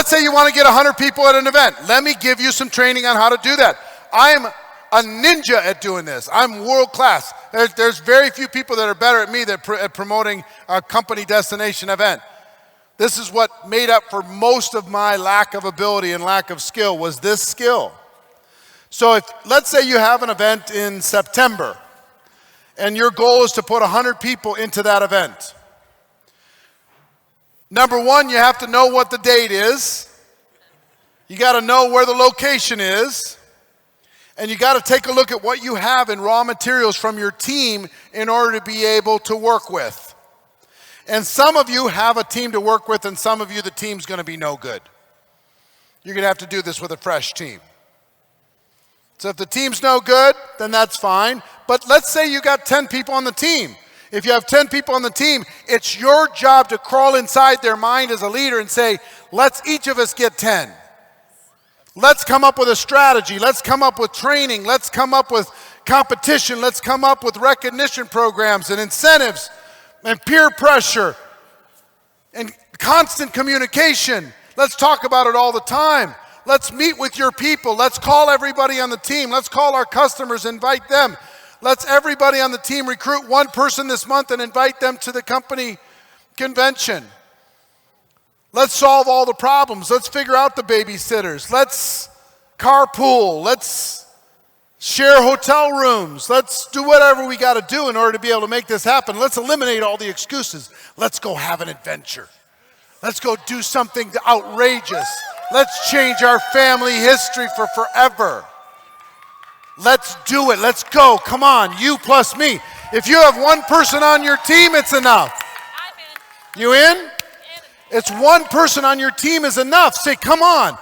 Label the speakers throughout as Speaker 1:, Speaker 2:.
Speaker 1: let's say you want to get 100 people at an event. Let me give you some training on how to do that. I'm a ninja at doing this. I'm world class. There's very few people that are better at me at promoting a company destination event. This is what made up for most of my lack of ability and lack of skill, was this skill. So let's say you have an event in September, and your goal is to put 100 people into that event. Number one, you have to know what the date is. You got to know where the location is. And you got to take a look at what you have in raw materials from your team in order to be able to work with. And some of you have a team to work with, and some of you, the team's going to be no good. You're going to have to do this with a fresh team. So if the team's no good, then that's fine. But let's say you got 10 people on the team. If you have 10 people on the team, it's your job to crawl inside their mind as a leader and say, let's each of us get 10. Let's come up with a strategy. Let's come up with training. Let's come up with competition. Let's come up with recognition programs and incentives and peer pressure and constant communication. Let's talk about it all the time. Let's meet with your people. Let's call everybody on the team. Let's call our customers, invite them. Let's everybody on the team recruit one person this month and invite them to the company convention. Let's solve all the problems. Let's figure out the babysitters. Let's carpool. Let's share hotel rooms. Let's do whatever we got to do in order to be able to make this happen. Let's eliminate all the excuses. Let's go have an adventure. Let's go do something outrageous. Let's change our family history for forever. Let's do it. Let's go. Come on, you plus me. If you have one person on your team, it's enough. I'm in. You in? It's one person on your team is enough. Say, come on,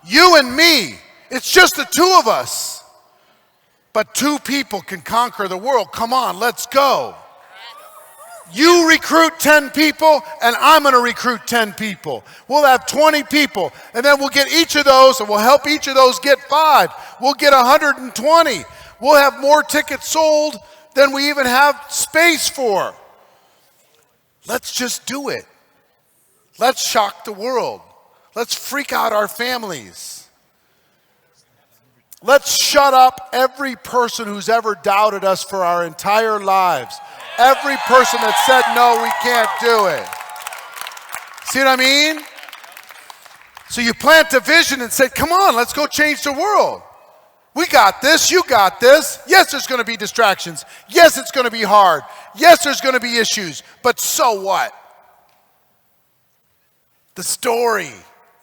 Speaker 1: you and me. It's just the two of us. But two people can conquer the world. Come on, let's go. You recruit 10 people, and I'm going to recruit 10 people. We'll have 20 people, and then we'll get each of those, and we'll help each of those get 5. We'll get 120. We'll have more tickets sold than we even have space for. Let's just do it. Let's shock the world. Let's freak out our families. Let's shut up every person who's ever doubted us for our entire lives. Every person that said, no, we can't do it. See what I mean? So you plant a vision and say, come on, let's go change the world. We got this, you got this. Yes, there's going to be distractions. Yes, it's going to be hard. Yes, there's going to be issues. But so what? The story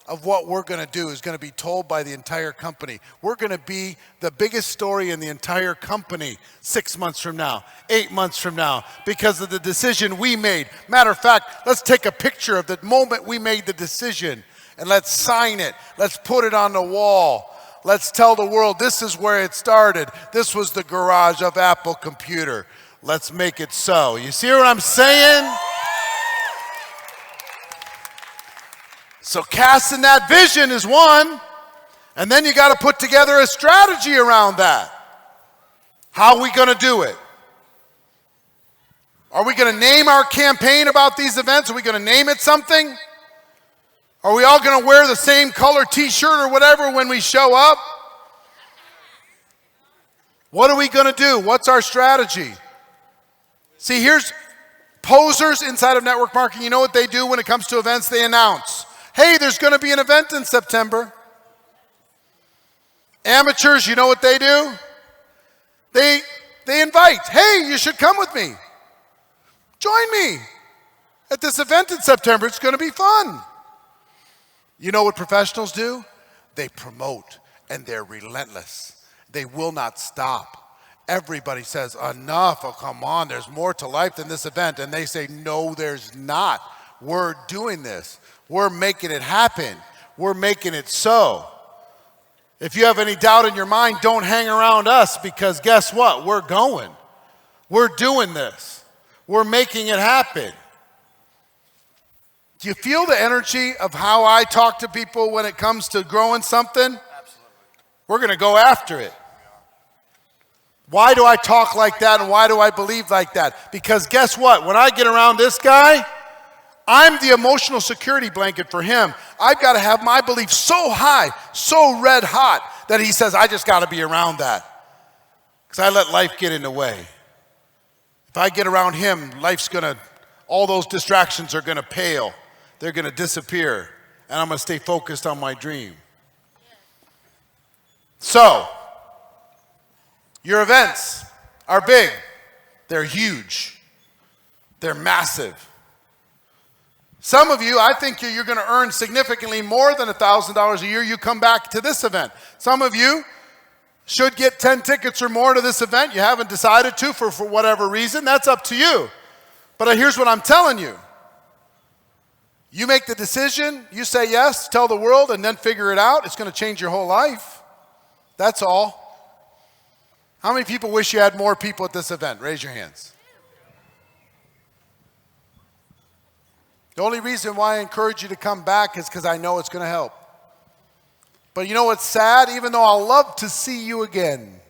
Speaker 1: of what we're going to do is going to be told by the entire company. We're going to be the biggest story in the entire company 6 months from now, 8 months from now, because of the decision we made. Matter of fact, let's take a picture of the moment we made the decision and let's sign it. Let's put it on the wall. Let's tell the world this is where it started. This was the garage of Apple Computer. Let's make it so. You see what I'm saying? So casting that vision is one, and then you got to put together a strategy around that. How are we going to do it? Are we going to name our campaign about these events? Are we going to name it something? Are we all going to wear the same color t-shirt or whatever when we show up? What are we going to do? What's our strategy? See, here's posers inside of network marketing. You know what they do when it comes to events? They announce. Hey, there's going to be an event in September. Amateurs, you know what they do? They invite. Hey, you should come with me. Join me at this event in September. It's going to be fun. You know what professionals do? They promote, and they're relentless. They will not stop. Everybody says, enough. Oh, come on. There's more to life than this event. And they say, no, there's not. We're doing this. We're making it happen. We're making it so. If you have any doubt in your mind, don't hang around us, because guess what? We're going. We're doing this. We're making it happen. Do you feel the energy of how I talk to people when it comes to growing something?
Speaker 2: Absolutely.
Speaker 1: We're going to go after it. Why do I talk like that, and why do I believe like that? Because guess what? When I get around this guy, I'm the emotional security blanket for him. I've got to have my belief so high, so red hot, that he says, I just got to be around that. Because I let life get in the way. If I get around him, all those distractions are going to pale. They're going to disappear. And I'm going to stay focused on my dream. So, your events are big. They're huge. They're massive. Some of you, I think you're going to earn significantly more than $1,000 a year. You come back to this event. Some of you should get 10 tickets or more to this event. You haven't decided to for whatever reason. That's up to you. But here's what I'm telling you. You make the decision, you say yes, tell the world, and then figure it out. It's going to change your whole life. That's all. How many people wish you had more people at this event? Raise your hands. The only reason why I encourage you to come back is because I know it's going to help. But you know what's sad? Even though I'll love to see you again,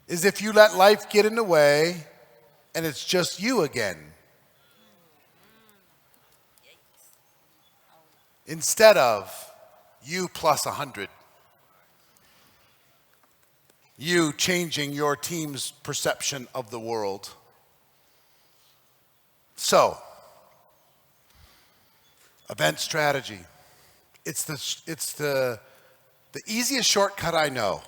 Speaker 1: is if you let life get in the way and it's just you again. Instead of you plus 100. You changing your team's perception of the world. So, event strategy. It's the easiest shortcut I know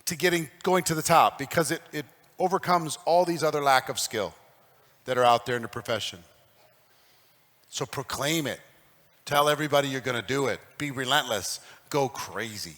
Speaker 1: to going to the top, because it overcomes all these other lack of skill that are out there in the profession. So proclaim it. Tell everybody you're going to do it. Be relentless. Go crazy.